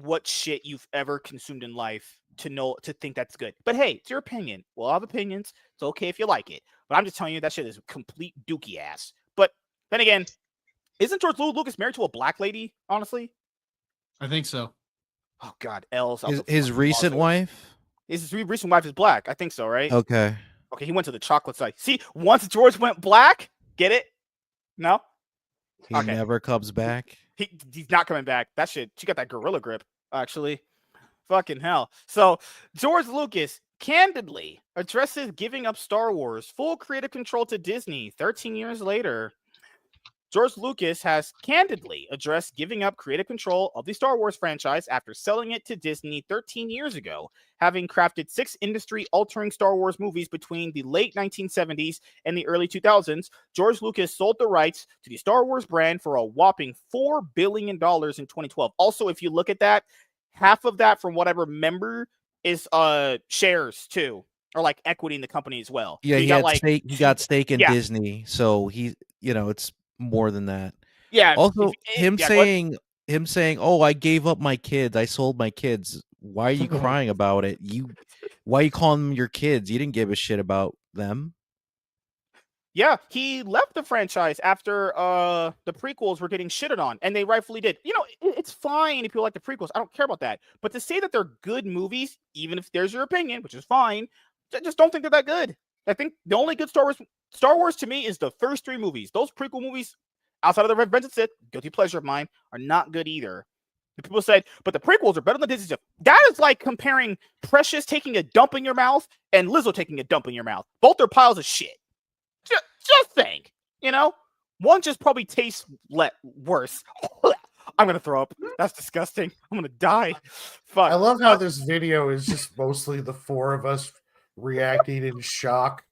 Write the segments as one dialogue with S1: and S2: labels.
S1: what shit you've ever consumed in life to think that's good. But hey, it's your opinion. We'll have opinions. It's okay if you like it. But I'm just telling you that shit is complete dookie ass. But then again, isn't George Lucas married to a black lady? Honestly,
S2: I think so.
S1: oh god, L's out
S3: His
S1: the
S3: recent
S1: closet.
S3: wife?
S1: His recent wife is black. I think so, right?
S3: Okay.
S1: Okay, he went to the chocolate side. See, once George went black, get it? No?
S3: He
S1: Okay.
S3: never comes back.
S1: He's not coming back. That shit, she got that gorilla grip, actually. Fucking hell. So, George Lucas candidly addresses giving up Star Wars full creative control to Disney 13 years later. George Lucas has candidly addressed giving up creative control of the Star Wars franchise after selling it to Disney 13 years ago, having crafted 6 industry-altering Star Wars movies between the late 1970s and the early 2000s. George Lucas sold the rights to the Star Wars brand for a whopping $4 billion in 2012. Also, if you look at that, half of that, from what I remember, is shares too, or like equity in the company as well.
S3: Yeah,
S1: So
S3: he
S1: got
S3: had
S1: like
S3: stake. He got stake in
S1: yeah.
S3: Disney, so it's more than that.
S1: Yeah.
S3: Also, him
S1: go ahead.
S3: saying, "Oh, I gave up my kids. I sold my kids." Why are you crying about it? Why are you calling them your kids? You didn't give a shit about them.
S1: Yeah, he left the franchise after the prequels were getting shitted on, and they rightfully did. You know, it's fine if you like the prequels. I don't care about that. But to say that they're good movies, even if there's your opinion, which is fine, I just don't think they're that good. I think the only good Star Wars to me is the first 3 movies. Those prequel movies, outside of the Revenge of the Sith, guilty pleasure of mine, are not good either. The people said, but the prequels are better than Disney stuff. That is like comparing Precious taking a dump in your mouth and Lizzo taking a dump in your mouth. Both are piles of shit. Just think, you know, one just probably tastes worse. I'm gonna throw up. That's disgusting. I'm gonna die. Fuck.
S4: I love how this video is just mostly the 4 of us reacting in shock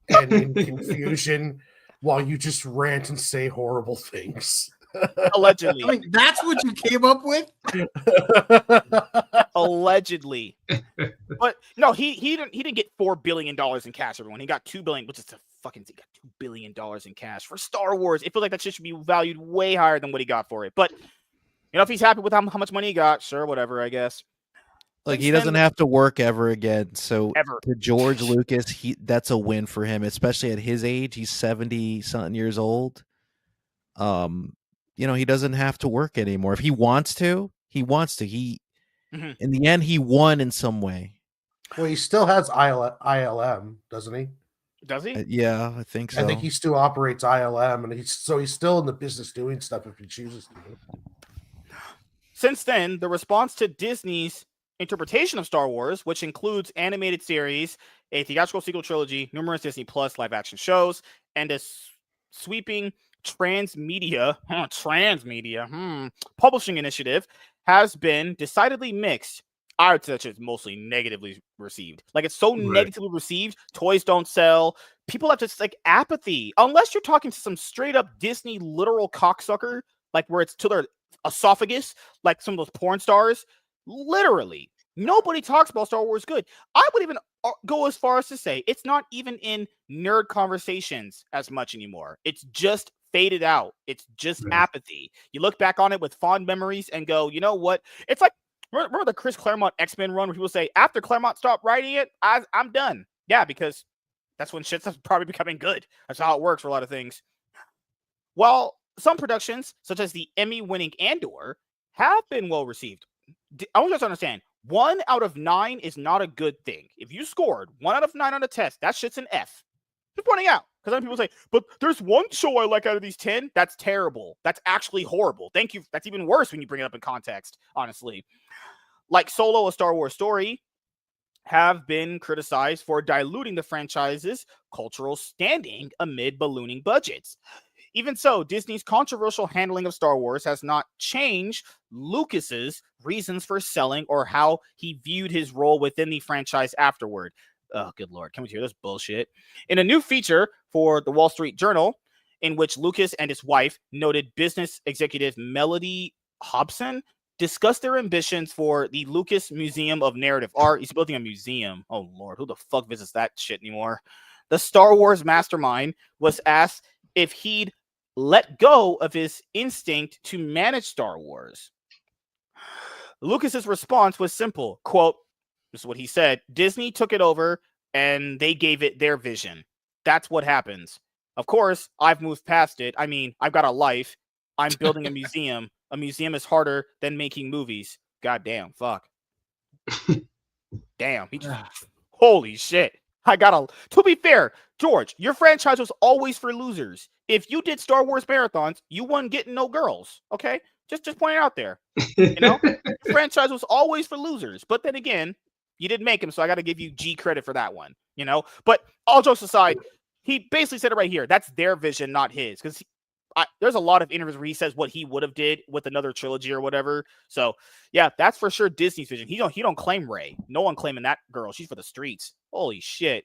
S4: and in confusion while you just rant and say horrible things.
S1: Allegedly.
S2: I mean, that's what you came up with?
S1: Allegedly. But no, he didn't get $4 billion in cash, everyone. He got $2 billion, which is he got $2 billion in cash for Star Wars. It feels like that shit should be valued way higher than what he got for it. But you know, if he's happy with how much money he got, sure, whatever, I guess.
S3: Like, he doesn't have to work ever again. So
S1: Ever.
S3: to George Lucas, that's a win for him, especially at his age. He's 70-something years old. You know, he doesn't have to work anymore. If he wants to, he wants to. In the end, he won in some way.
S4: Well, he still has ILM, doesn't he?
S1: Does he?
S3: Yeah, I think so.
S4: I think he still operates ILM, and he's still in the business doing stuff if he chooses to.
S1: Since then, the response to Disney's interpretation of Star Wars, which includes animated series, a theatrical sequel trilogy, numerous Disney Plus live-action shows, and a sweeping transmedia publishing initiative, has been decidedly mixed. I would say it's mostly negatively received. Like, it's so negatively received, toys don't sell. People have just like apathy. Unless you're talking to some straight up Disney literal cocksucker, like where it's to their esophagus, like some of those porn stars. Literally, nobody talks about Star Wars good. I would even go as far as to say it's not even in nerd conversations as much anymore. It's just faded out. It's just apathy. You look back on it with fond memories and go, you know what? It's like, remember the Chris Claremont X-Men run where people say, after Claremont stopped writing it, I'm done. Yeah, because that's when shit's probably becoming good. That's how it works for a lot of things. While some productions, such as the Emmy-winning Andor, have been well received, I want you to understand, 1 out of 9 is not a good thing. If you scored 1 out of 9 on a test, that shit's an F. Just pointing out. Because then people say, but there's one show I like out of these 10. That's terrible. That's actually horrible. Thank you. That's even worse when you bring it up in context, honestly. Like Solo, A Star Wars Story, have been criticized for diluting the franchise's cultural standing amid ballooning budgets. Even so, Disney's controversial handling of Star Wars has not changed Lucas's reasons for selling or how he viewed his role within the franchise afterward. Oh, good Lord. Can we hear this bullshit? In a new feature for the Wall Street Journal, in which Lucas and his wife, noted business executive Melody Hobson, discussed their ambitions for the Lucas Museum of Narrative Art. He's building a museum. Oh, Lord. Who the fuck visits that shit anymore? The Star Wars mastermind was asked if he'd let go of his instinct to manage Star Wars. Lucas's response was simple. Quote, this is what he said. Disney took it over and they gave it their vision. That's what happens. Of course, I've moved past it. I mean, I've got a life. I'm building a museum. A museum is harder than making movies. God damn, fuck. Damn, he just, holy shit. To be fair, George, your franchise was always for losers. If you did Star Wars marathons, you weren't getting no girls, okay? Just point it out there. You know, your franchise was always for losers. But then again, you didn't make him, so I got to give you G credit for that one, you know? But all jokes aside, he basically said it right here. That's their vision, not his. Because there's a lot of interviews where he says what he would have did with another trilogy or whatever. So, yeah, that's for sure Disney's vision. He don't claim Rey. No one claiming that girl. She's for the streets. Holy shit.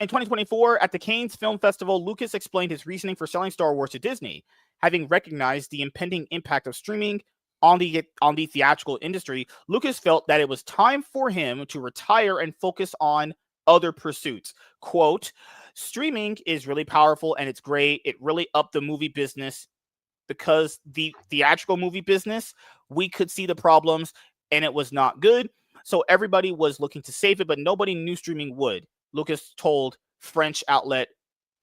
S1: In 2024, at the Cannes Film Festival, Lucas explained his reasoning for selling Star Wars to Disney, having recognized the impending impact of streaming on the theatrical industry. Lucas felt that it was time for him to retire and focus on other pursuits. Quote, streaming is really powerful and it's great. It really upped the movie business because the theatrical movie business, we could see the problems and it was not good. So everybody was looking to save it, but nobody knew streaming would. Lucas told French outlet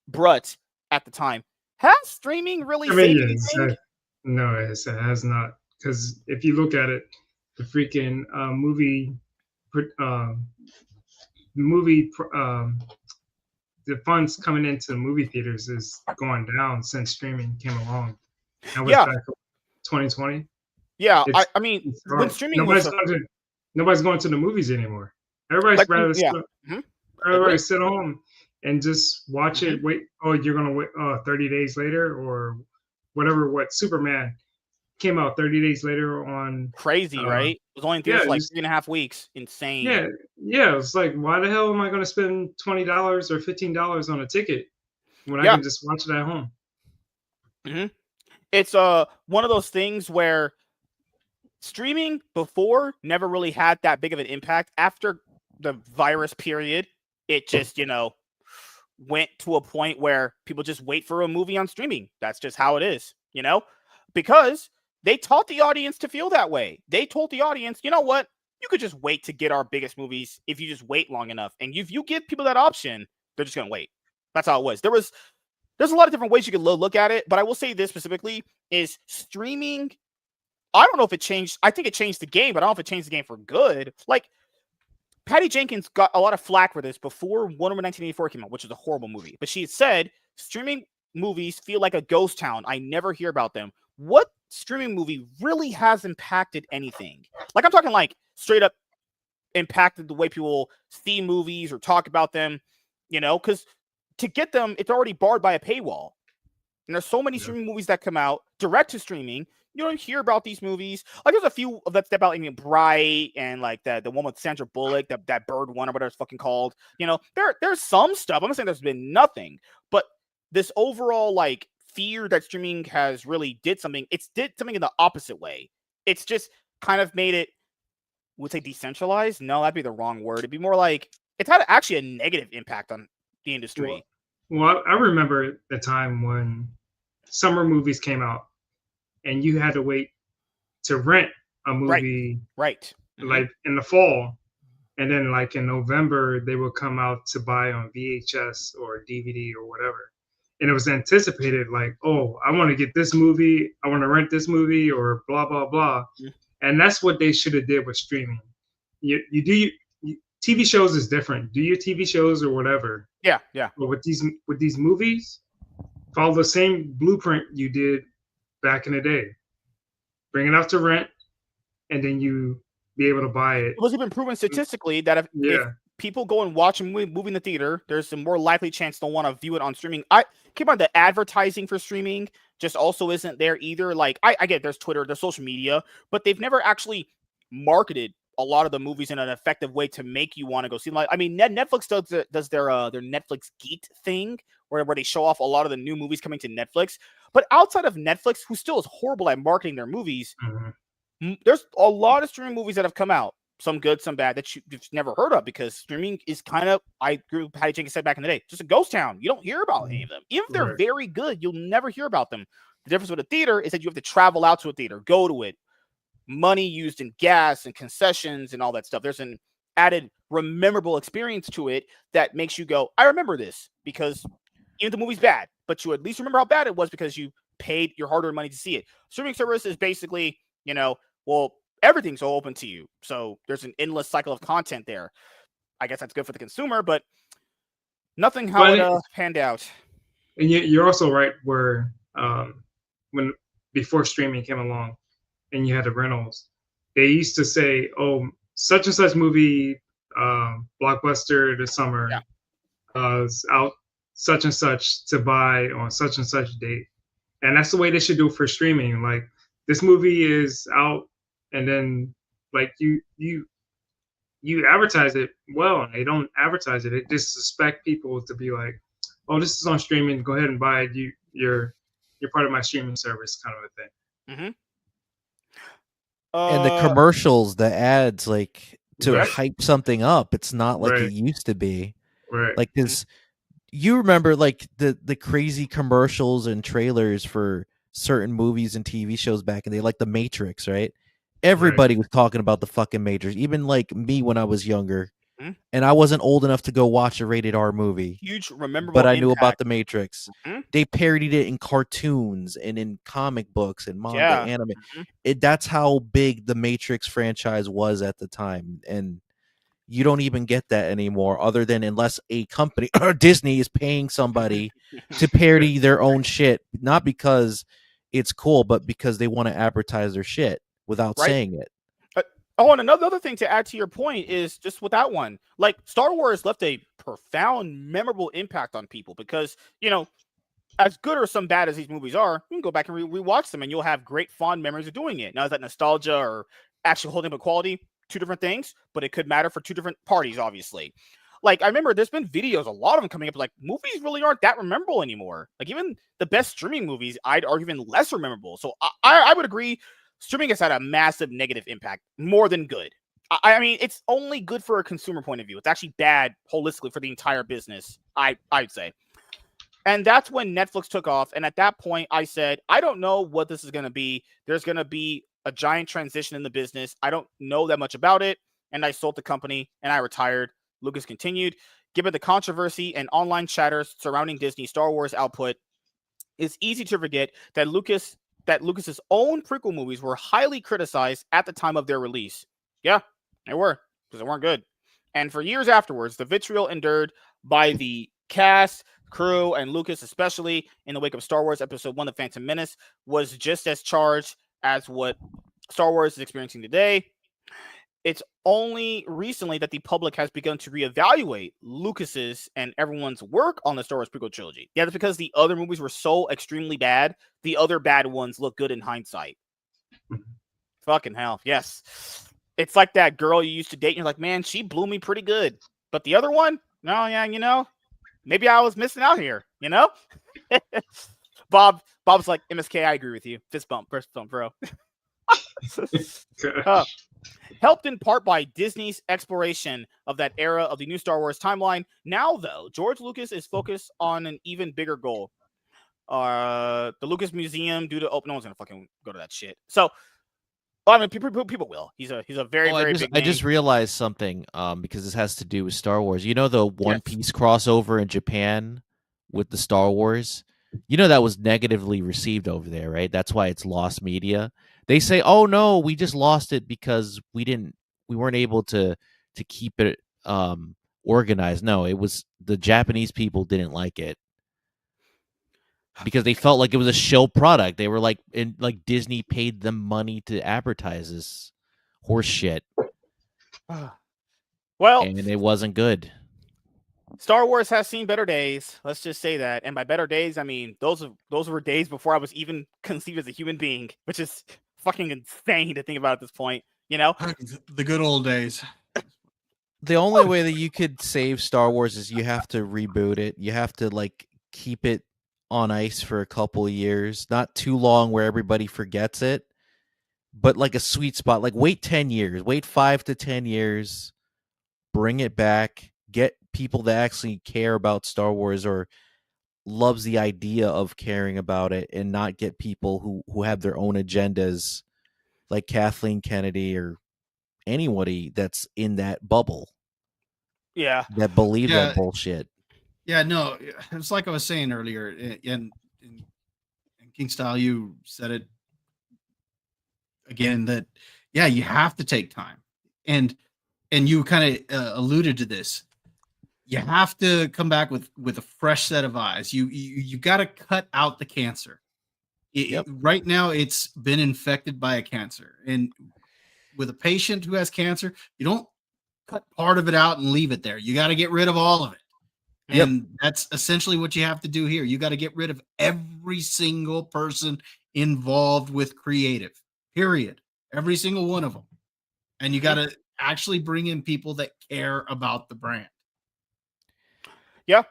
S1: Brut at the time. Has streaming really saved anything?
S5: No, it has not. Because if you look at it, the freaking the funds coming into movie theaters is going down since streaming came along. That was back in 2020.
S1: Yeah, I mean, when streaming
S5: nobody's going to the movies anymore. Everybody's rather sit home and just watch it. Wait, you're gonna wait 30 days later or whatever. What Superman came out 30 days later on.
S1: Crazy, right? It was only in theaters for like 3.5 weeks. Insane.
S5: Yeah. It's like, why the hell am I going to spend $20 or $15 on a ticket when I can just watch it at home?
S1: It's one of those things where streaming before never really had that big of an impact. After the virus period, it just, went to a point where people just wait for a movie on streaming. That's just how it is, because they taught the audience to feel that way. They told the audience, you know what? You could just wait to get our biggest movies if you just wait long enough. And if you give people that option, they're just going to wait. That's how it was. There's a lot of different ways you could look at it, but I will say this specifically is streaming. I don't know if it changed. I think it changed the game, but I don't know if it changed the game for good. Like, Patty Jenkins got a lot of flack for this before Wonder Woman 1984 came out, which is a horrible movie. But she had said, streaming movies feel like a ghost town. I never hear about them. What streaming movie really has impacted anything? Like, I'm talking like straight up impacted the way people see movies or talk about them, because to get them, it's already barred by a paywall. And there's so many streaming movies that come out direct to streaming. You don't hear about these movies. Like, there's a few that step out, Bright and like the one with Sandra Bullock, that Bird one or whatever it's fucking called. There's some stuff. I'm not saying there's been nothing, but this overall like fear that streaming has really did something. It's did something in the opposite way. It's just kind of made it, would say decentralized. No, that'd be the wrong word. It'd be more like it's had actually a negative impact on the industry.
S5: Well, I remember the time when summer movies came out and you had to wait to rent a movie
S1: right.
S5: Like in the fall, and then like in November they would come out to buy on VHS or DVD or whatever, and it was anticipated like, oh, I want to get this movie, I want to rent this movie or blah blah blah. And that's what they should have did with streaming. You TV shows is different. Do your TV shows or whatever.
S1: Yeah.
S5: But with these movies, follow the same blueprint you did back in the day. Bring it out to rent, and then you be able to buy it.
S1: It was even proven statistically that if people go and watch a movie in the theater, there's a more likely chance they'll want to view it on streaming. Keep on, the advertising for streaming just also isn't there either. Like, I get there's Twitter, there's social media, but they've never actually marketed a lot of the movies in an effective way to make you want to go see them. Like, I mean, Netflix does their Netflix Geek thing where they show off a lot of the new movies coming to Netflix. But outside of Netflix, who still is horrible at marketing their movies, there's a lot of streaming movies that have come out, some good, some bad, that you've never heard of, because streaming is kind of, I agree with Patty Jenkins said back in the day, just a ghost town. You don't hear about any of them. Even if they're very good, you'll never hear about them. The difference with a theater is that you have to travel out to a theater, go to it, money used in gas and concessions and all that stuff. There's an added memorable experience to it that makes you go, I remember this, because even the movie's bad, but you at least remember how bad it was because you paid your hard-earned money to see it. Streaming service is basically, well, everything's all open to you. So there's an endless cycle of content there. I guess that's good for the consumer, but nothing how it panned out.
S5: And you're also right where when before streaming came along and you had the rentals, they used to say, oh, such and such movie, blockbuster this summer, is out such and such to buy on such and such date. And that's the way they should do it for streaming. Like, this movie is out, and then like you advertise it well, and they don't advertise it. They just suspect people to be like, oh, this is on streaming, go ahead and buy it. You're part of my streaming service, kind of a thing.
S3: And the commercials, the ads, like to
S5: Right.
S3: hype something up, it's not like
S5: Right.
S3: it used to be.
S5: Right.
S3: Like this, you remember like the crazy commercials and trailers for certain movies and TV shows back in the day, like The Matrix, right? Everybody was talking about the fucking Matrix, even like me when I was younger.
S1: Mhm.
S3: And I wasn't old enough to go watch a rated R movie,
S1: Huge, memorable
S3: but I knew about
S1: impact.
S3: The Matrix.
S1: Mhm.
S3: They parodied it in cartoons and in comic books and manga,
S1: Yeah.
S3: anime.
S1: Mhm.
S3: That's how big the Matrix franchise was at the time. And you don't even get that anymore, other than unless a company or Disney is paying somebody to parody their own shit, not because it's cool, but because they want to advertise their shit without
S1: Right.
S3: saying it.
S1: Oh, and another thing to add to your point is just with that one, like Star Wars left a profound, memorable impact on people because, as good or some bad as these movies are, you can go back and rewatch them and you'll have great fond memories of doing it. Now, is that nostalgia or actually holding up quality? Two different things, but it could matter for two different parties, obviously. Like, I remember there's been videos, a lot of them coming up, like, movies really aren't that memorable anymore. Like, even the best streaming movies, I'd argue, even less memorable. So I would agree, streaming has had a massive negative impact, more than good. I mean, it's only good for a consumer point of view. It's actually bad holistically for the entire business, I'd say. And that's when Netflix took off. And at that point, I said, I don't know what this is going to be. There's going to be a giant transition in the business. I don't know that much about it. And I sold the company and I retired. Lucas continued. Given the controversy and online chatter surrounding Disney Star Wars output, it's easy to forget that Lucas's own prequel movies were highly criticized at the time of their release. Yeah, they were, because they weren't good. And for years afterwards, the vitriol endured by the cast, crew, and Lucas, especially in the wake of Star Wars Episode 1, The Phantom Menace, was just as charged as what Star Wars is experiencing today. It's only recently that the public has begun to reevaluate Lucas's and everyone's work on the Star Wars prequel trilogy. Yeah, that's because the other movies were so extremely bad. The other bad ones look good in hindsight. Fucking hell, yes. It's like that girl you used to date, and you're like, man, she blew me pretty good. But the other one, no, yeah, maybe I was missing out here, Bob's like, MSK, I agree with you. Fist bump, bro. Helped in part by Disney's exploration of that era of the new Star Wars timeline. Now, though, George Lucas is focused on an even bigger goal. The Lucas Museum, due to no one's gonna fucking go to that shit. So, I mean, people will. He's a very very big name.
S3: I just realized something because this has to do with Star Wars. You know the One Piece crossover in Japan with the Star Wars? That was negatively received over there, right? That's why it's lost media. They say, "Oh no, we just lost it because we weren't able to keep it organized." No, it was the Japanese people didn't like it because they felt like it was a show product. They were like Disney paid them money to advertise this horse shit.
S1: Well,
S3: and it wasn't good.
S1: Star Wars has seen better days. Let's just say that. And by better days, I mean those were days before I was even conceived as a human being, which is fucking insane to think about at this point.
S2: The good old days.
S3: The only way that you could save Star Wars is you have to reboot it. You have to keep it on ice for a couple of years, not too long where everybody forgets it, but like a sweet spot. Like wait 10 years, wait 5 to 10 years, bring it back, get people that actually care about Star Wars or loves the idea of caring about it, and not get people who have their own agendas like Kathleen Kennedy or anybody that's in that bubble
S1: Yeah.
S3: that believe
S2: Yeah.
S3: that bullshit.
S2: Yeah, no, it's like I was saying earlier, in King Style, you said it again that you have to take time, and you kind of alluded to this. You have to come back with a fresh set of eyes. You got to cut out the cancer. Right now, it's been infected by a cancer, and with a patient who has cancer, you don't cut part of it out and leave it there. You got to get rid of all of it. And that's essentially what you have to do here. You got to get rid of every single person involved with creative, period. Every single one of them. And you got to actually bring in people that care about the brand.
S1: Yeah.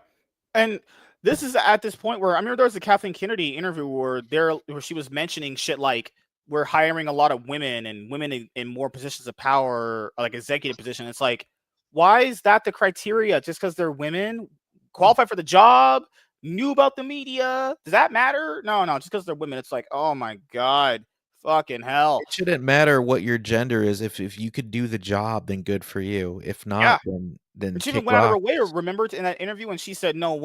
S1: And this is at this point where I remember there was a Kathleen Kennedy interview where she was mentioning shit like we're hiring a lot of women and women in more positions of power, like executive position. It's like, why is that the criteria? Just because they're women, qualified for the job, knew about the media? Does that matter? No, just because they're women. It's like, oh my God, fucking hell.
S3: It shouldn't matter what your gender is. If you could do the job, then good for you. If not, then
S1: she
S3: kick
S1: even went out of her
S3: rocks.
S1: way. Remember in that interview when she said, "No,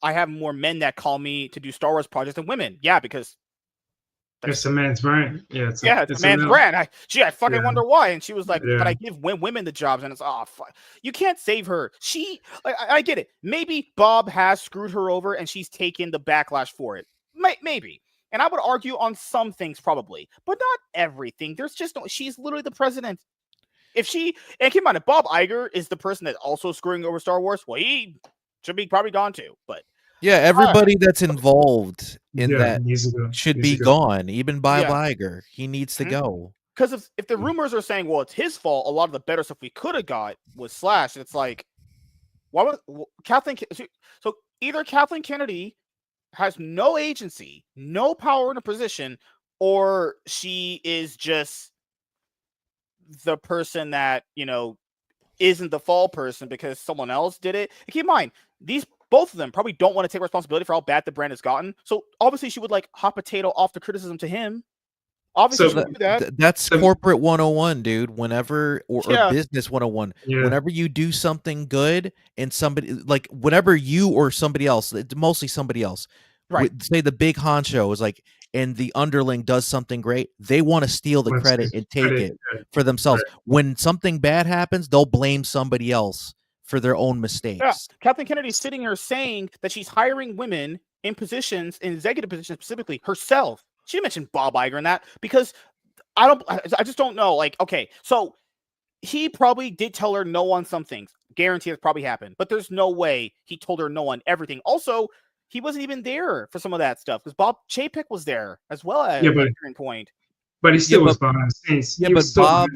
S1: I have more men that call me to do Star Wars projects than women." Yeah, because
S5: it's a man's brand. Yeah, it's
S1: a man's brand. I fucking wonder why. And she was like, "But I give women the jobs," and it's fuck. You can't save her. I get it. Maybe Bob has screwed her over, and she's taken the backlash for it. Maybe. And I would argue on some things probably, but not everything. There's just no. She's literally the president. And keep in mind, if Bob Iger is the person that's also screwing over Star Wars, well, he should be probably gone too. But
S3: yeah, everybody that's involved in that should be gone. Even Bob Iger, he needs to go.
S1: Because if the rumors are saying, well, it's his fault, a lot of the better stuff we could have got was slashed. It's like, why was Kathleen? So either Kathleen Kennedy has no agency, no power in a position, or she is just the person that isn't the fall person because someone else did it. And keep in mind, both of them probably don't want to take responsibility for how bad the brand has gotten. So obviously she would hot potato off the criticism to him. Obviously she would do that.
S3: That's corporate 101, dude. Whenever or business 101. Whenever you do something good and somebody whenever you or somebody else, mostly somebody else,
S1: right?
S3: Say the big honcho is and the underling does something great, they want to steal the credit and take it for themselves. Right. When something bad happens, they'll blame somebody else for their own mistakes.
S1: Yeah. Kathleen Kennedy's sitting here saying that she's hiring women in positions, in executive positions specifically, herself. She mentioned Bob Iger in that because I just don't know. Okay, so he probably did tell her no on some things. Guarantee it's probably happened. But there's no way he told her no on everything. Also, he wasn't even there for some of that stuff because Bob Chapek was there as well at a certain point.
S5: But he still was behind the scenes.
S3: Yeah, but Bob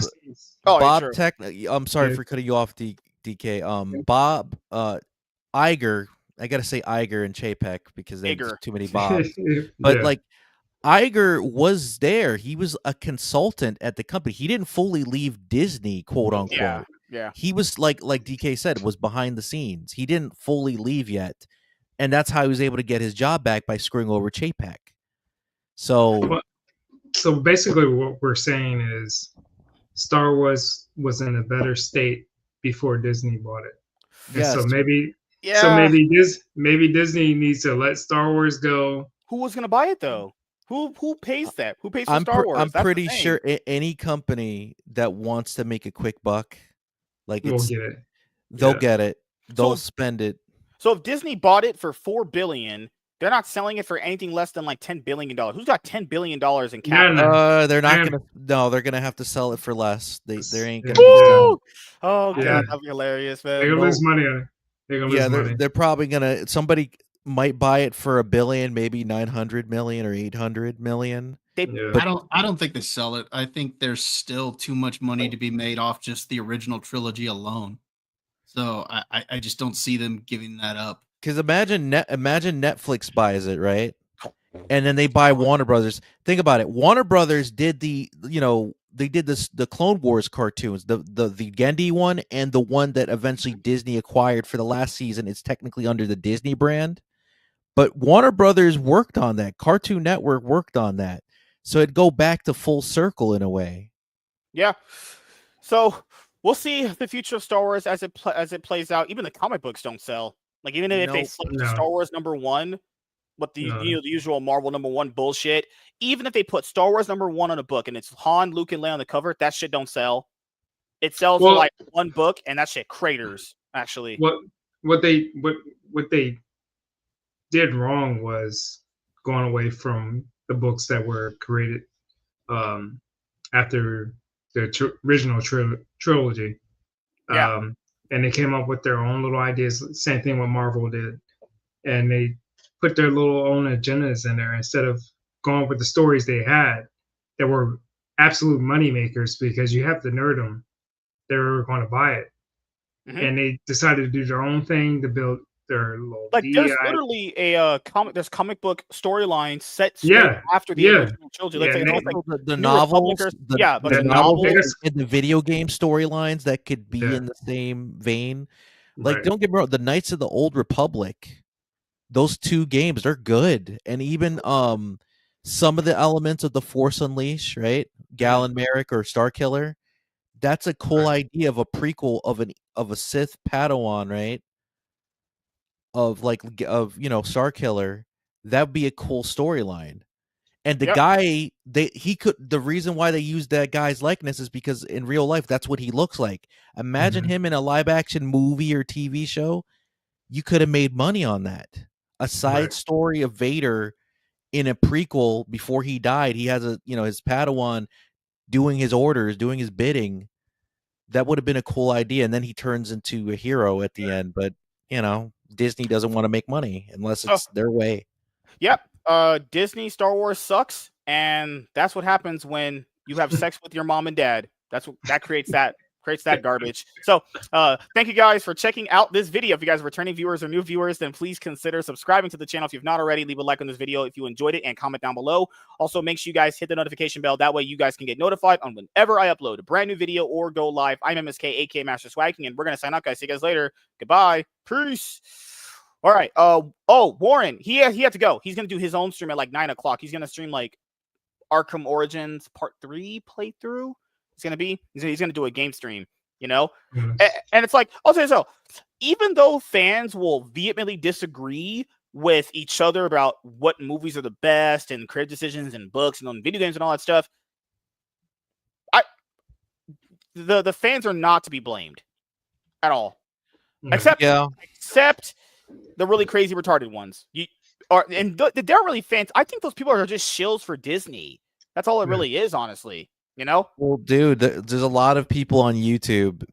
S3: I'm sorry for cutting you off, DK. Bob Iger, I gotta say Iger and Chapek because there's too many Bobs. But Iger was there. He was a consultant at the company. He didn't fully leave Disney, quote unquote.
S1: Yeah.
S3: He was like DK said, was behind the scenes. He didn't fully leave yet. And that's how he was able to get his job back by screwing over Chapek. So
S5: basically what we're saying is Star Wars was in a better state before Disney bought it. Yes. And so maybe Disney needs to let Star Wars go.
S1: Who was going to buy it though? Who pays that? Who pays for Star Wars?
S3: I'm pretty sure any company that wants to make a quick buck,
S5: will get it.
S3: They'll get it. They'll spend it.
S1: So if Disney bought it for $4 billion, they're not selling it for anything less than $10 billion. Who's got $10 billion in capital?
S3: They're not gonna. No, they're gonna have to sell it for less. They ain't gonna.
S1: Oh God, that'd be hilarious, man.
S5: They're gonna lose money on it.
S3: They're probably gonna. Somebody might buy it for $1 billion, maybe 900 million or 800 million.
S2: But I don't think they sell it. I think there's still too much money to be made off just the original trilogy alone. So I just don't see them giving that up.
S3: Because imagine Netflix buys it, right? And then they buy Warner Brothers. Think about it. Warner Brothers did they did the Clone Wars cartoons, the Genndy one and the one that eventually Disney acquired for the last season. It's technically under the Disney brand. But Warner Brothers worked on that. Cartoon Network worked on that. So it'd go back to full circle in a way.
S1: Yeah. So we'll see the future of Star Wars as it plays out. Even the comic books don't sell. Like even if they
S3: Nope.
S1: slip
S5: No.
S1: Star Wars #1 with the
S5: No.
S1: the usual Marvel #1 bullshit, even if they put Star Wars #1 on a book and it's Han, Luke, and Leia on the cover, that shit don't sell. It sells for
S5: Well-
S1: like one book, and that shit craters. Actually,
S5: What they did wrong was going away from the books that were created after the original trilogy.
S1: Yeah.
S5: And they came up with their own little ideas. Same thing what Marvel did, and they put their little own agendas in there instead of going with the stories they had that were absolute money makers because you have to nerd them. They were going to buy it, and they decided to do their own thing to build their little
S1: like there's
S5: DEI.
S1: literally a comic book storyline set straight
S5: Yeah,
S1: after the
S5: yeah.
S1: original trilogy. Like,
S5: Yeah,
S1: it's almost
S5: they-
S1: like
S3: The
S1: New
S3: novels,
S1: Republicers-
S3: the,
S1: yeah, a bunch
S3: the
S1: of
S3: novels
S1: novels.
S3: and the video game storylines that could be
S5: Yeah.
S3: in the same vein. Like,
S5: Right.
S3: don't get me wrong, the Knights of the Old Republic, those two games, they're good. And even some of the elements of the Force Unleashed, right? Galen Merrick or Starkiller, that's a cool idea of a prequel of a Sith Padawan, right? Of Starkiller. That'd be a cool storyline. And the
S1: Yep.
S3: guy, the reason why they used that guy's likeness is because in real life, that's what he looks like. Imagine him in a live action movie or TV show. You could have made money on that. A side story of Vader in a prequel before he died. He has his Padawan doing his orders, doing his bidding. That would have been a cool idea. And then he turns into a hero at the end. But, Disney doesn't want to make money unless it's their way.
S1: Yep. Disney Star Wars sucks, and that's what happens when you have sex with your mom and dad. That creates that garbage. So, thank you guys for checking out this video. If you guys are returning viewers or new viewers, then please consider subscribing to the channel if you've not already. Leave a like on this video if you enjoyed it and comment down below. Also, make sure you guys hit the notification bell. That way you guys can get notified on whenever I upload a brand new video or go live. I'm MSK, aka Master Swagging, and we're going to sign out, guys. See you guys later. Goodbye. Peace. All right. Warren, he had to go. He's gonna do his own stream at like 9 o'clock. He's gonna stream like Arkham Origins Part 3 playthrough. He's gonna do a game stream, and it's like, I'll say so. Even though fans will vehemently disagree with each other about what movies are the best and creative decisions and books and on video games and all that stuff, the fans are not to be blamed at all. Except the really crazy retarded ones. They're really fans. I think those people are just shills for Disney. That's all it really is, honestly.
S3: Well, dude, there's a lot of people on YouTube,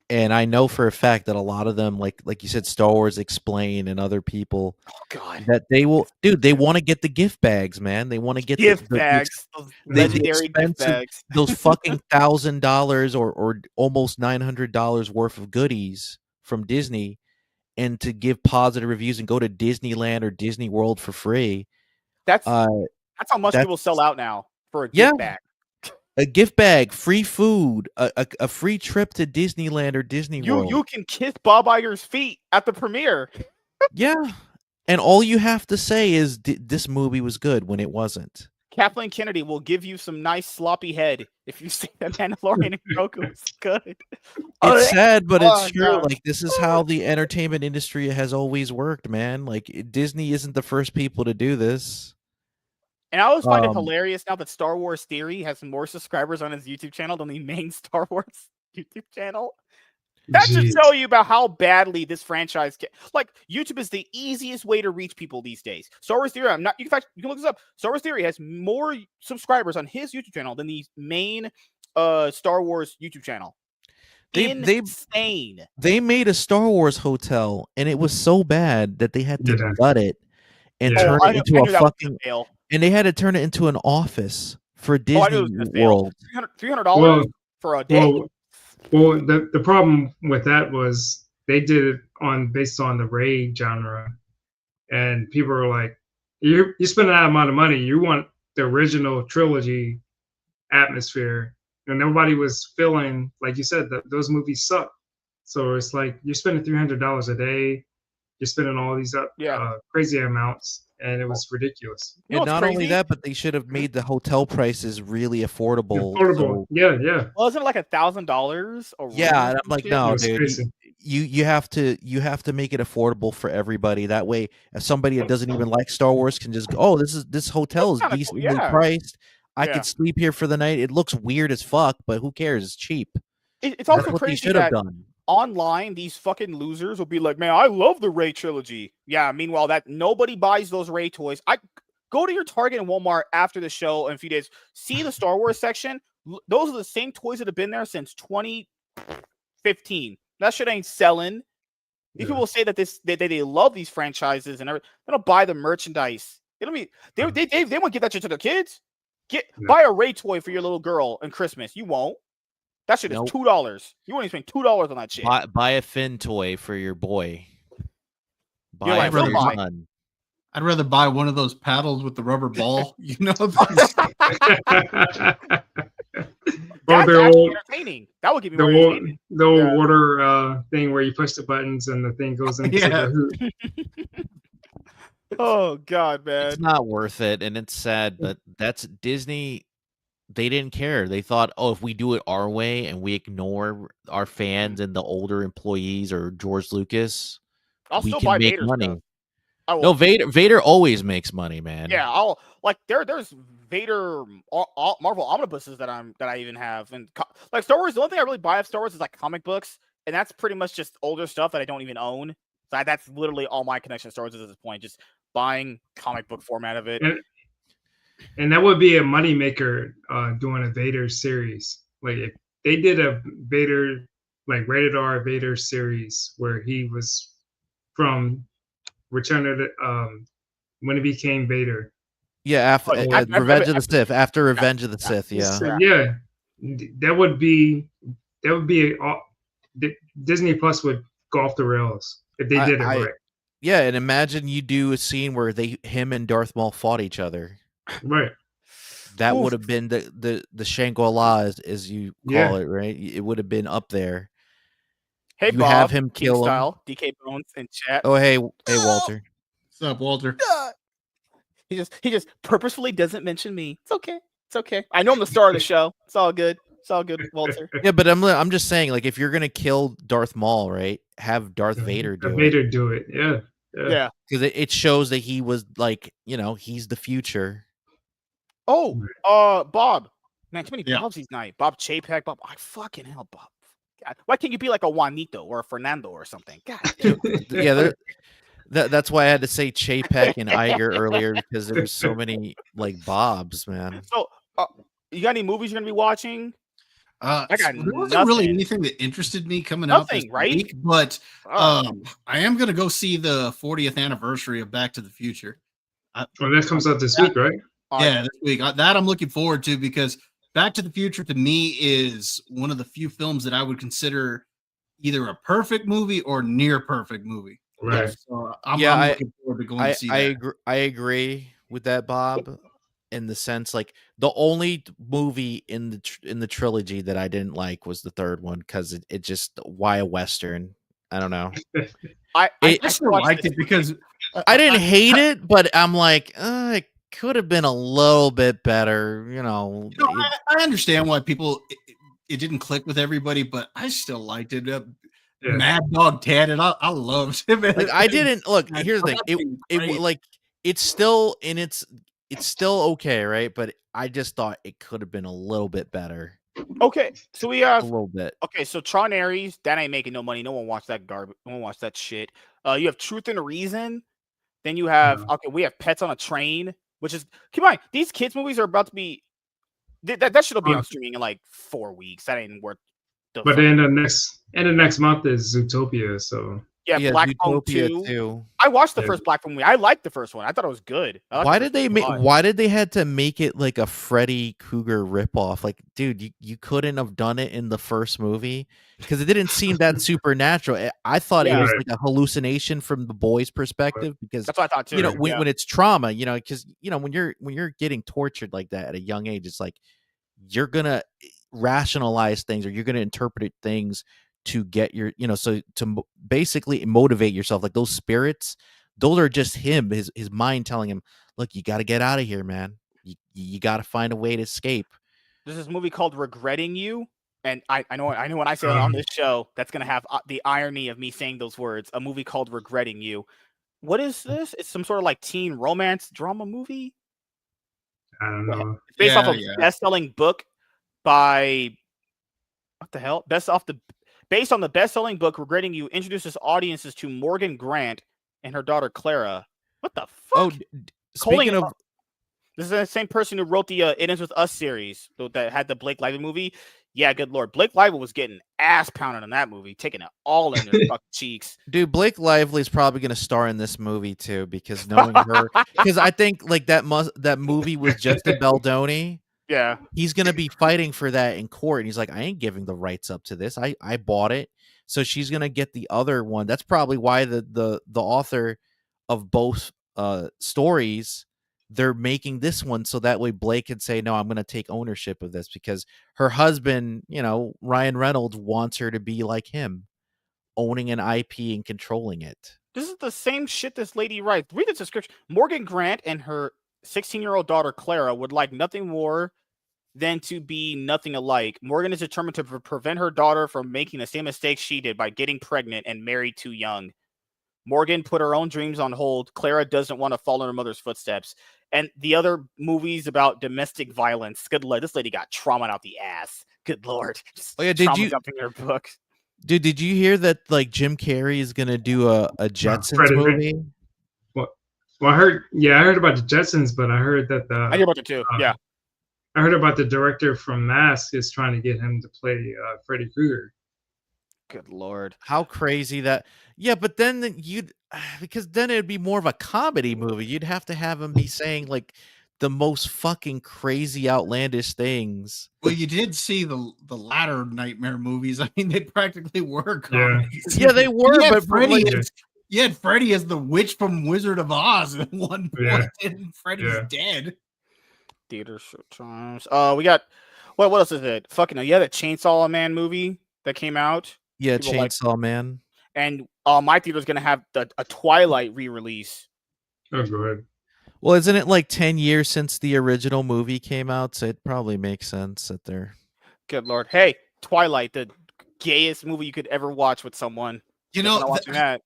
S3: and I know for a fact that a lot of them, like you said, Star Wars Explain and other people, that they will, dude, they want to get the gift bags, man. They want to get
S1: gift bags, those legendary gift bags,
S3: those fucking $1,000 or almost $900 worth of goodies from Disney. And to give positive reviews and go to Disneyland or Disney World for free.
S1: That's how much people sell out now for a gift bag.
S3: A gift bag, free food, a free trip to Disneyland or Disney World.
S1: You can kiss Bob Iger's feet at the premiere.
S3: Yeah. And all you have to say is this movie was good when it wasn't.
S1: Kathleen Kennedy will give you some nice sloppy head if you say that Mandalorian and Grogu was good.
S3: It's sad, but it's true.
S1: No.
S3: Like, this is how the entertainment industry has always worked, man. Like, Disney isn't the first people to do this.
S1: And I always find it hilarious now that Star Wars Theory has more subscribers on his YouTube channel than the main Star Wars YouTube channel. That should show you about how badly this franchise YouTube is the easiest way to reach people these days. Star Wars Theory, you can look this up. Star Wars Theory has more subscribers on his YouTube channel than the main Star Wars YouTube channel. Insane.
S3: They made a Star Wars hotel, and it was so bad that they had to gut it and turn it into a fucking. And they had to turn it into an office for Disney World.
S1: $300 for a day.
S5: Well, the problem with that was they did it based on the raid genre, and people were like, "You spend that amount of money, you want the original trilogy atmosphere," and nobody was feeling like you said that those movies suck. So it's like you're spending $300 a day. you're spending all these crazy amounts, and it was ridiculous.
S1: You know
S3: And
S1: what's
S3: not only
S1: crazy?
S3: that, but they should have made the hotel prices really affordable.
S5: Affordable,
S3: So
S5: yeah.
S1: Wasn't it like $1,000 a room?
S3: yeah,
S1: or
S3: and I'm
S1: some
S3: like,
S1: shit?
S3: no,
S5: It was
S3: dude,
S5: crazy.
S3: you have to make it affordable for everybody. That way, if somebody that doesn't even like Star Wars can just go, oh, this hotel is
S1: kinda cool,
S3: decently
S1: yeah.
S3: priced. I
S1: Yeah.
S3: could sleep here for the night. It looks weird as fuck, but who cares? It's cheap.
S1: It's
S3: That's
S1: also
S3: what they
S1: crazy
S3: should have
S1: that
S3: done.
S1: online these fucking losers will be like, man, I love the Ray trilogy. Yeah, meanwhile, that nobody buys those Ray toys. I go to your Target and Walmart after the show in a few days, see the Star Wars section. Those are the same toys that have been there since 2015. That shit ain't selling. These people say that they love these franchises and they don't buy the merchandise. They don't be they won't give that shit to their kids. Buy a Ray toy for your little girl on Christmas. You won't. That shit is
S3: Nope.
S1: $2. You won't even spend $2 on that shit.
S3: Buy a Finn toy for your boy.
S1: You're
S3: Buy
S1: like,
S3: it for
S1: "We'll
S3: your
S1: buy."
S3: son.
S2: I'd rather buy one of those paddles with the rubber ball. You know,
S5: Or
S1: That's
S5: the
S1: actually
S5: old,
S1: entertaining. That would give me
S5: the
S1: more
S5: old,
S1: entertainment.
S5: the old
S1: Yeah.
S5: water thing where you push the buttons and the thing goes into
S2: Yeah.
S5: the hoop.
S1: Oh God, man.
S3: It's not worth it, and it's sad, but that's Disney. They didn't care. They thought, oh, if we do it our way and we ignore our fans and the older employees or George Lucas,
S1: I'll
S3: we
S1: still
S3: can
S1: buy
S3: make
S1: Vader
S3: money.
S1: stuff. I will.
S3: No, Vader always makes money, man.
S1: Yeah, I'll like there's Vader Marvel omnibuses that I even have, and like Star Wars. The only thing I really buy of Star Wars is like comic books, and that's pretty much just older stuff that I don't even own. So that's literally all my connection to Star Wars is at this point, just buying comic book format of it.
S5: And that would be a moneymaker doing a Vader series. Like if they did a Vader, like rated R Vader series where he was from Return of the when he became Vader.
S3: Yeah, after
S1: I've
S3: Revenge of the Sith. After Revenge of the Sith, yeah.
S5: So, yeah, that would be Disney Plus would go off the rails if they did it right.
S3: Yeah, and imagine you do a scene where him and Darth Maul fought each other.
S5: Right.
S3: That would have been the Shangri-La, as you call it, right? It would have been up there.
S1: Hey,
S3: you
S1: Bob,
S3: have him kill him.
S1: style, DK Bones in chat.
S3: Oh, hey, Walter.
S2: What's up, Walter?
S1: He just purposefully doesn't mention me. It's okay. It's okay. I know I'm the star of the show. It's all good. It's all good, Walter.
S3: Yeah, but I'm just saying, like, if you're gonna kill Darth Maul, right? Have Darth Vader do it.
S5: Vader do it. Yeah.
S1: Yeah.
S3: Because it shows that he was like, he's the future.
S1: Oh, Bob. Man, too many Bobs these night. Bob Chapek, Bob. I fucking hell, Bob. God. Why can't you be like a Juanito or a Fernando or something? God.
S3: Yeah, that's why I had to say Chapek and Iger earlier, because there was so many like Bobs, man.
S1: So, you got any movies you're gonna be watching?
S2: I got there wasn't really anything that interested me coming out this week, but I am gonna go see the 40th anniversary of Back to the Future.
S5: That comes out this week, right?
S2: Yeah, this week. That I'm looking forward to, because Back to the Future to me is one of the few films that I would consider either a perfect movie or near perfect movie.
S5: Right.
S2: So I'm looking forward to going to see that.
S3: I agree with that, Bob. In the sense, like, the only movie in the trilogy that I didn't like was the third one, because it just, why a Western? I don't know.
S1: I
S2: still liked it because
S3: I didn't hate it, but I'm like, it could have been a little bit better.
S2: I understand why it didn't click with everybody, but I still liked it. Mad Dog Ted, and I loved him.
S3: Like, I didn't look. Here's the thing. It like it's still okay, right? But I just thought it could have been a little bit better.
S1: Okay, so we have
S3: a little bit.
S1: Okay, so Tron Ares, that ain't making no money. No one watched that garbage. No one watched that shit. You have Truth and Reason. Then you have we have Pets on a Train, which is, keep in mind, these kids movies are about to be that should be on streaming in like 4 weeks. That ain't worth.
S5: But then the next month is Zootopia, so.
S1: Yeah, Black Phone 2. I watched the first Black Phone movie. I liked the first one. I thought it was good.
S3: Why did they had to make it like a Freddy Krueger ripoff? Like, dude, you couldn't have done it in the first movie, because it didn't seem that supernatural. I thought it was like a hallucination from the boy's perspective, because
S1: that's what I thought too.
S3: When it's trauma, because when you're getting tortured like that at a young age, it's like you're gonna rationalize things, or you're gonna interpret things to get your, so to basically motivate yourself. Like those spirits, those are just him, his mind telling him, look, you got to get out of here, man. You got to find a way to escape.
S1: There's this movie called Regretting You. And I know when I say it on this show, that's going to have the irony of me saying those words. A movie called Regretting You. What is this? It's some sort of like teen romance drama movie.
S5: I don't know.
S1: It's based off a best-selling book by what the hell? Based on the best-selling book Regretting You introduces audiences to Morgan Grant and her daughter Clara. What the fuck?
S3: Oh, speaking of,
S1: this is the same person who wrote the It Ends With Us series that had the Blake Lively movie. Yeah, good lord. Blake Lively was getting ass pounded in that movie, taking it all in their fucking cheeks.
S3: Dude, Blake Lively is probably going to star in this movie too, because knowing her, because I think like that movie was Justin Baldoni.
S1: Yeah.
S3: He's going to be fighting for that in court. And he's like, I ain't giving the rights up to this. I bought it. So she's going to get the other one. That's probably why the author of both stories, they're making this one so that way Blake can say, no, I'm going to take ownership of this, because her husband, Ryan Reynolds, wants her to be like him, owning an IP and controlling it.
S1: This is the same shit this lady writes. Read the description. Morgan Grant and her 16-year-old daughter Clara would like nothing more than to be nothing alike. Morgan is determined to prevent her daughter from making the same mistakes she did by getting pregnant and married too young. Morgan put her own dreams on hold. Clara doesn't want to follow in her mother's footsteps. And the other movies about domestic violence, good lord, this lady got trauma out the ass. Good lord.
S3: Oh yeah, did you
S1: dumping her book?
S3: Dude, did you hear that like Jim Carrey is gonna do a Jetsons movie?
S5: Well, I heard about the Jetsons, but I heard that
S1: I hear about it too. Yeah.
S5: I heard about the director from Mask is trying to get him to play Freddy Krueger.
S1: Good lord.
S3: How crazy that. Yeah, but then because then it'd be more of a comedy movie. You'd have to have him be saying like the most fucking crazy, outlandish things.
S2: Well, you did see the latter Nightmare movies. I mean, they practically were comedies.
S3: Yeah, they were.
S2: You had
S3: but
S2: Freddy, you had Freddy as the witch from Wizard of Oz at one point, and Freddy's dead.
S1: Theater showtimes. We got what else is it? Fucking yeah, the Chainsaw Man movie that came out.
S3: Yeah, Chainsaw Man.
S1: And my theater's gonna have a Twilight re-release.
S5: Oh, go ahead.
S3: Well, isn't it like 10 years since the original movie came out? So it probably makes sense that they're.
S1: Good lord. Hey, Twilight, the gayest movie you could ever watch with someone. Watching that.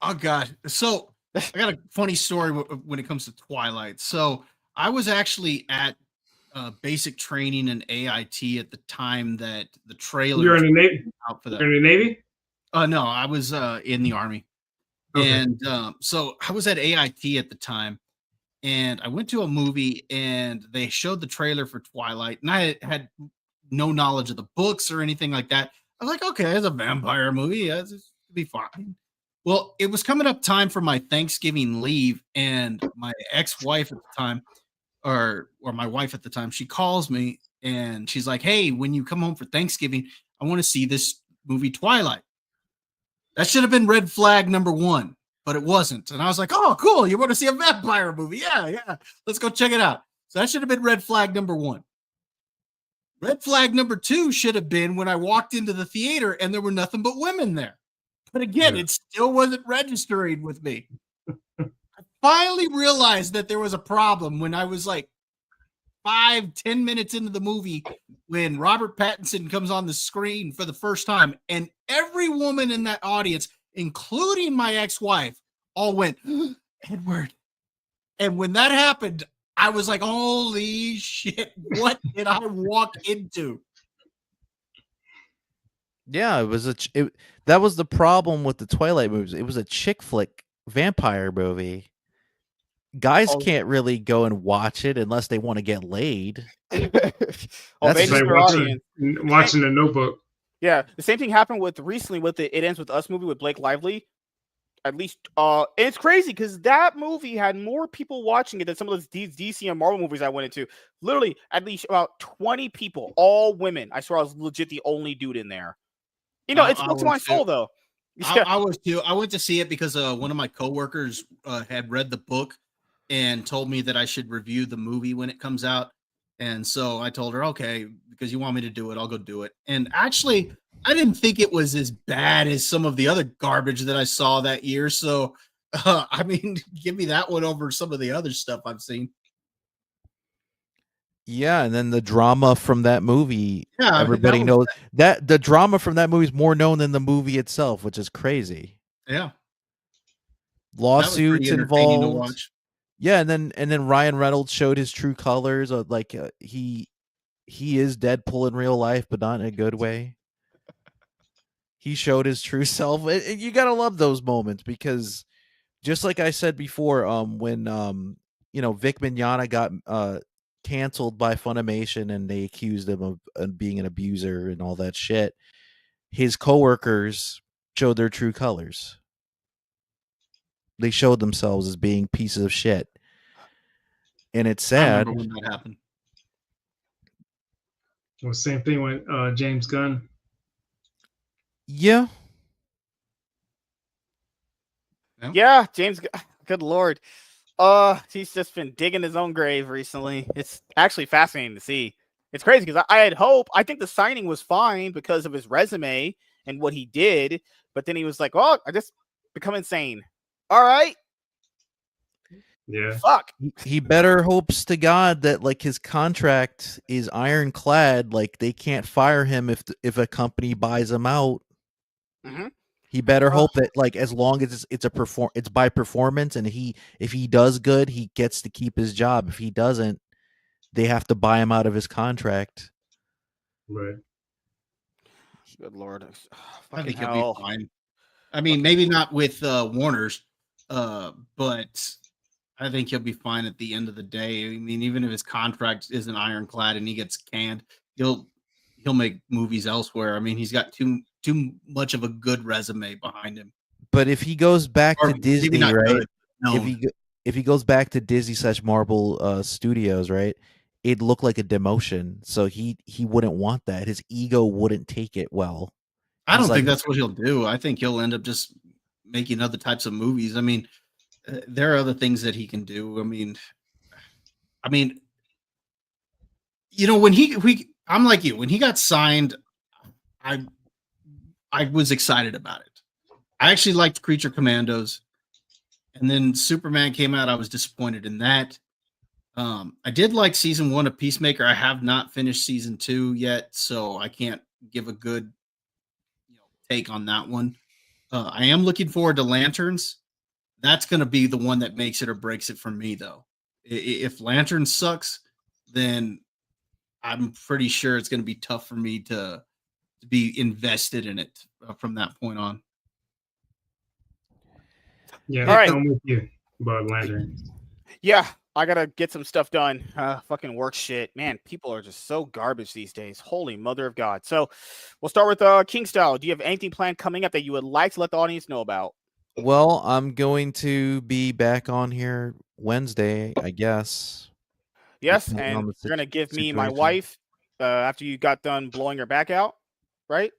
S2: Oh god. So I got a funny story when it comes to Twilight. So I was actually at basic training in AIT at the time that the trailer.
S5: You're in the Navy?
S2: Out for that.
S5: You're in the Navy?
S2: No, I was in the Army. Okay. And so I was at AIT at the time, and I went to a movie, and they showed the trailer for Twilight, and I had no knowledge of the books or anything like that. I was like, okay, it's a vampire movie. Yeah, it'll be fine. Well, it was coming up time for my Thanksgiving leave, and my ex-wife at the time, or my wife at the time, she calls me, and she's like, hey, when you come home for Thanksgiving, I want to see this movie Twilight. That should have been red flag number 1, but it wasn't. And I was like, oh, cool. You want to see a vampire movie? Yeah. Let's go check it out. So that should have been red flag number 1. Red flag number 2 should have been when I walked into the theater and there were nothing but women there. But again, it still wasn't registering with me. I finally realized that there was a problem when I was like 5-10 minutes into the movie, when Robert Pattinson comes on the screen for the first time, and every woman in that audience, including my ex-wife, all went, Edward. And when that happened, I was like, holy shit, what did I walk into?
S3: Yeah, that was the problem with the Twilight movies. It was a chick flick vampire movie. Guys can't really go and watch it unless they want to get laid.
S5: That's like watching The Notebook.
S1: Yeah, the same thing happened recently with the It Ends With Us movie with Blake Lively. At least, it's crazy because that movie had more people watching it than some of those DC and Marvel movies I went into. Literally, at least about 20 people, all women. I swear I was legit the only dude in there. It spoke to my soul, though.
S2: Yeah. I was too. I went to see it because one of my coworkers had read the book and told me that I should review the movie when it comes out. And so I told her, okay, because you want me to do it, I'll go do it. And actually, I didn't think it was as bad as some of the other garbage that I saw that year. So, I mean, give me that one over some of the other stuff I've seen.
S3: Yeah, and then the drama from that movie,
S2: Yeah,
S3: everybody
S2: that was,
S3: knows that the drama from that movie is more known than the movie itself, which is crazy.
S2: yeah, that was pretty
S3: Lawsuits
S2: entertaining to
S3: involved.
S2: watch.
S3: Yeah, and then Ryan Reynolds showed his true colors. He is Deadpool in real life, but not in a good way. He showed his true self. You gotta love those moments because, just like I said before, when Vic Mignogna got canceled by Funimation and they accused him of being an abuser and all that shit, his coworkers showed their true colors. They showed themselves as being pieces of shit. And it's
S2: I
S3: sad.
S2: remember when that happened.
S5: Well, same thing with James Gunn.
S3: Yeah.
S1: Yeah, James. Good lord. He's just been digging his own grave recently. It's actually fascinating to see. It's crazy because I had hope. I think the signing was fine because of his resume and what he did, but then he was like, "Oh, I just become insane." All right,
S5: Yeah.
S1: fuck.
S3: He better hopes to God that like his contract is ironclad, like they can't fire him if a company buys him out.
S1: Mm-hmm.
S3: He better hope that like as long as it's by performance, and if he does good, he gets to keep his job. If he doesn't, they have to buy him out of his contract.
S5: Right.
S1: Good lord.
S2: I think
S1: hell.
S2: he'll be fine. I mean, maybe not with Warner's, but I think he'll be fine at the end of the day. I mean, even if his contract isn't ironclad and he gets canned, he'll make movies elsewhere. I mean, he's got too much of a good resume behind him.
S3: But if he goes back
S2: Or
S3: to
S2: maybe
S3: Disney,
S2: not
S3: right?
S2: good,
S3: If he goes back to Disney / Marvel Studios, right? It'd look like a demotion. So he wouldn't want that. His ego wouldn't take it well.
S2: I don't
S3: He's
S2: think
S3: like-
S2: that's what he'll do. I think he'll end up just making other types of movies. I mean, there are other things that he can do. I mean, when I'm like you, when he got signed, I was excited about it. I actually liked Creature Commandos, and then Superman came out. I was disappointed in that. I did like season 1 of Peacemaker. I have not finished season 2 yet, so I can't give a good take on that one. I am looking forward to Lanterns. That's going to be the one that makes it or breaks it for me, though. If Lanterns sucks, then I'm pretty sure it's going to be tough for me to be invested in it from that point on.
S5: Yeah.
S1: All right.
S5: I'm with you about Lantern.
S1: Yeah, I gotta get some stuff done. Fucking work shit. Man, people are just so garbage these days. Holy mother of God. So we'll start with King Style. Do you have anything planned coming up that you would like to let the audience know about?
S3: Well, I'm going to be back on here Wednesday, I guess.
S1: Yes,
S3: Depending on
S1: and
S3: the
S1: you're gonna give me my
S3: situation.
S1: wife after you got done blowing her back out, right?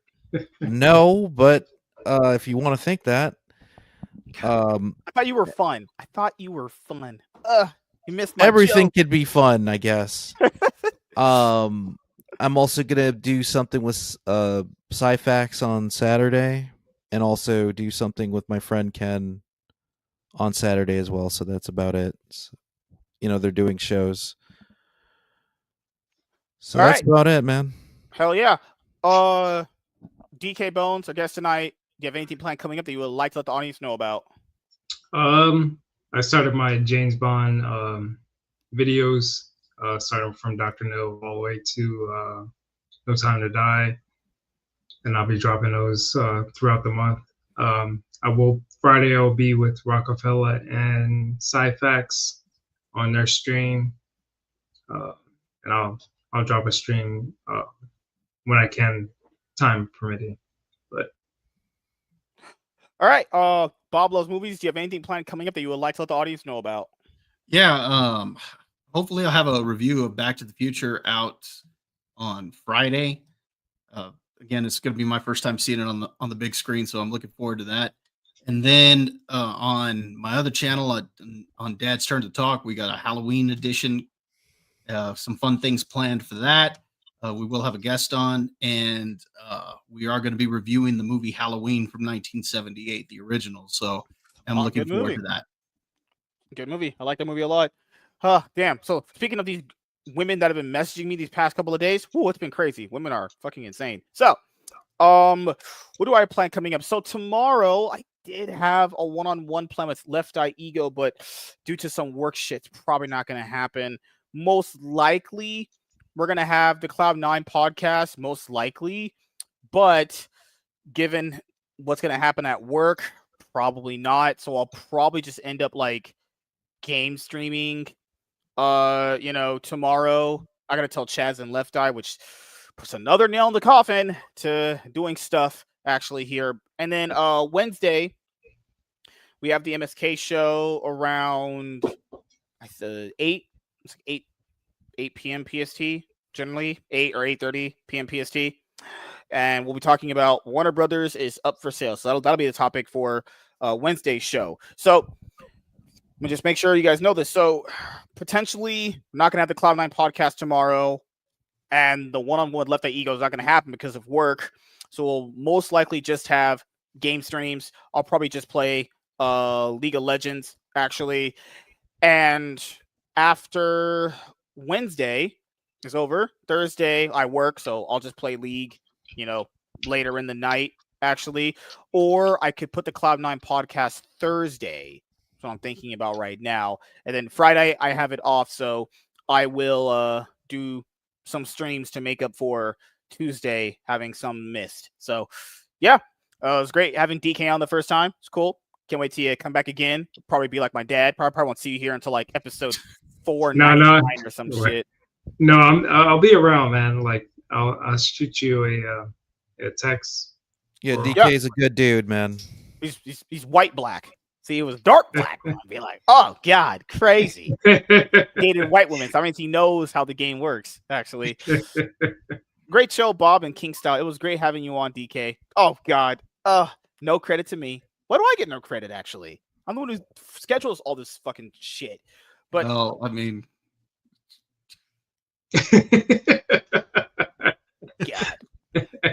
S3: No, but if you want to think that,
S1: I thought you were fun. You missed my
S3: everything
S1: joke.
S3: could be fun, I guess. I'm also gonna do something with Sci-Fax on Saturday, and also do something with my friend Ken on Saturday as well. So that's about it. So, they're doing shows. So
S1: All
S3: that's
S1: right.
S3: about it, man.
S1: Hell yeah. DK Bones, I guess tonight. Do you have anything planned coming up that you would like to let the audience know about?
S5: I started my James Bond videos, starting from Dr. No all the way to No Time to Die, and I'll be dropping those throughout the month. Friday I'll be with Rockefeller and Sci-Fax on their stream, and I'll drop a stream when I can, time permitting. But
S1: all right, Bob Loves Movies. Do you have anything planned coming up that you would like to let the audience know about?
S2: Yeah, hopefully I'll have a review of Back to the Future out on Friday. Again, it's going to be my first time seeing it on the big screen, so I'm looking forward to that. And then on my other channel, on Dad's Turn to Talk, we got a Halloween edition. Some fun things planned for that. We will have a guest on, and we are going to be reviewing the movie Halloween from 1978, the original. So I'm looking
S1: good
S2: forward
S1: movie.
S2: to that.
S1: Good movie. I like that movie a lot. Huh, damn. So speaking of these women that have been messaging me these past couple of days, whoo, it's been crazy. Women are fucking insane. So, what do I plan coming up? So tomorrow I did have a one-on-one plan with Left Eye Ego, but due to some work shit, it's probably not going to happen. Most likely, we're going to have the Cloud9 podcast, most likely, but given what's going to happen at work, probably not. So I'll probably just end up like game streaming tomorrow. I gotta tell Chaz and Left Eye, which puts another nail in the coffin to doing stuff actually here. And then Wednesday we have the MSK show around 8 p.m. PST, generally 8 or 8:30 p.m. PST. And we'll be talking about Warner Brothers is up for sale. So that'll be the topic for Wednesday's show. So let me just make sure you guys know this. So potentially I'm not going to have the Cloud9 podcast tomorrow, and the one-on-one with Left Eye Ego is not going to happen because of work. So we'll most likely just have game streams. I'll probably just play League of Legends, actually. And after Wednesday is over, Thursday I work, so I'll just play League, later in the night, actually. Or I could put the Cloud9 podcast Thursday. That's what I'm thinking about right now. And then Friday I have it off, so I will do some streams to make up for Tuesday having some missed. So yeah, it was great having DK on the first time. It's cool. Can't wait to come back again. Probably be like my dad. Probably won't see you here until like episode 499 or some shit.
S5: No, I'll be around, man. Like I'll shoot you a text.
S3: Yeah, DK is a good dude, man.
S1: He's white black. See, it was dark black. I'd be like, oh god, crazy. Dated white women. So that means he knows how the game works. Actually, great show, Bob and King Style. It was great having you on, DK. Oh god, no credit to me. Why do I get no credit? Actually, I'm the one who schedules all this fucking shit. But
S2: well, I mean,
S1: god,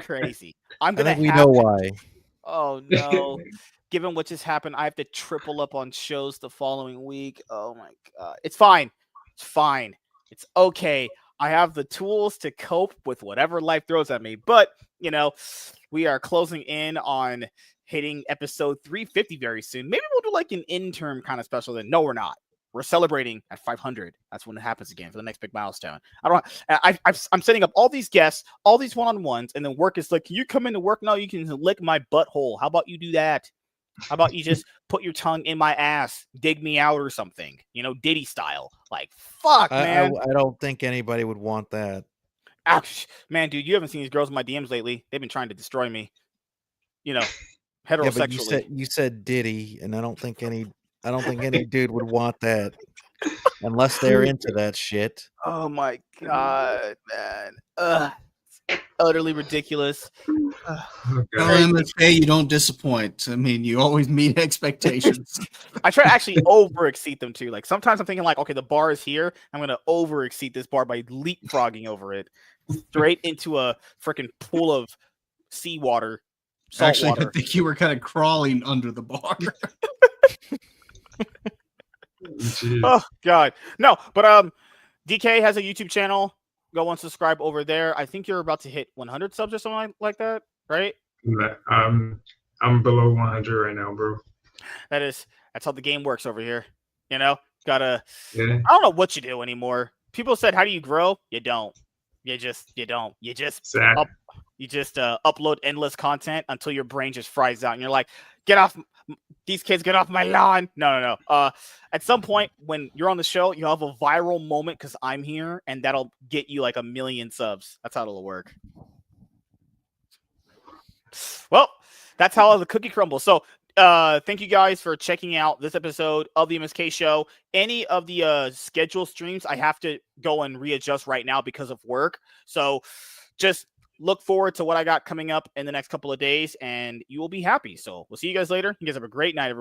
S1: crazy.
S3: I think we know why.
S1: Oh no. Given what just happened, I have to triple up on shows the following week. Oh my god. It's fine. It's fine. It's okay. I have the tools to cope with whatever life throws at me. But, we are closing in on hitting episode 350 very soon. Maybe we'll do like an interim kind of special then. No, we're not. We're celebrating at 500. That's when it happens again for the next big milestone. I'm setting up all these guests, all these one-on-ones, and then work is like, can you come into work? No, you can lick my butthole. How about you do that? How about you just put your tongue in my ass, dig me out or something, Diddy style. Like, fuck, man.
S3: I don't think anybody would want that.
S1: Man, dude, you haven't seen these girls in my DMs lately. They've been trying to destroy me, heterosexually.
S3: Yeah, but you said Diddy, and I don't think any dude would want that unless they're into that shit.
S1: Oh my god, man. Utterly ridiculous.
S2: MSK, you don't disappoint. I mean, you always meet expectations.
S1: I try to actually over-exceed them too. Like sometimes I'm thinking like, okay, the bar is here. I'm gonna over-exceed this bar by leapfrogging over it straight into a freaking pool of seawater.
S2: Actually,
S1: water.
S2: I think you were kind of crawling under the bar.
S1: Oh god, no. But DK has a YouTube channel. Go and subscribe over there. I think you're about to hit 100 subs or something like that, right?
S5: I'm below 100 right now, bro.
S1: That's how the game works over here. Gotta.
S5: Yeah.
S1: I don't know what you do anymore. People said, "How do you grow?" You don't. You don't. You just upload endless content until your brain just fries out, and you're like, "Get off." These kids get off my lawn. No. At some point when you're on the show, you'll have a viral moment because I'm here, and that'll get you like 1 million subs. That's how it'll work. Well, that's how the cookie crumbles. So thank you guys for checking out this episode of the MSK show. Any of the scheduled streams, I have to go and readjust right now because of work. So just look forward to what I got coming up in the next couple of days, and you will be happy. So we'll see you guys later. You guys have a great night, everyone.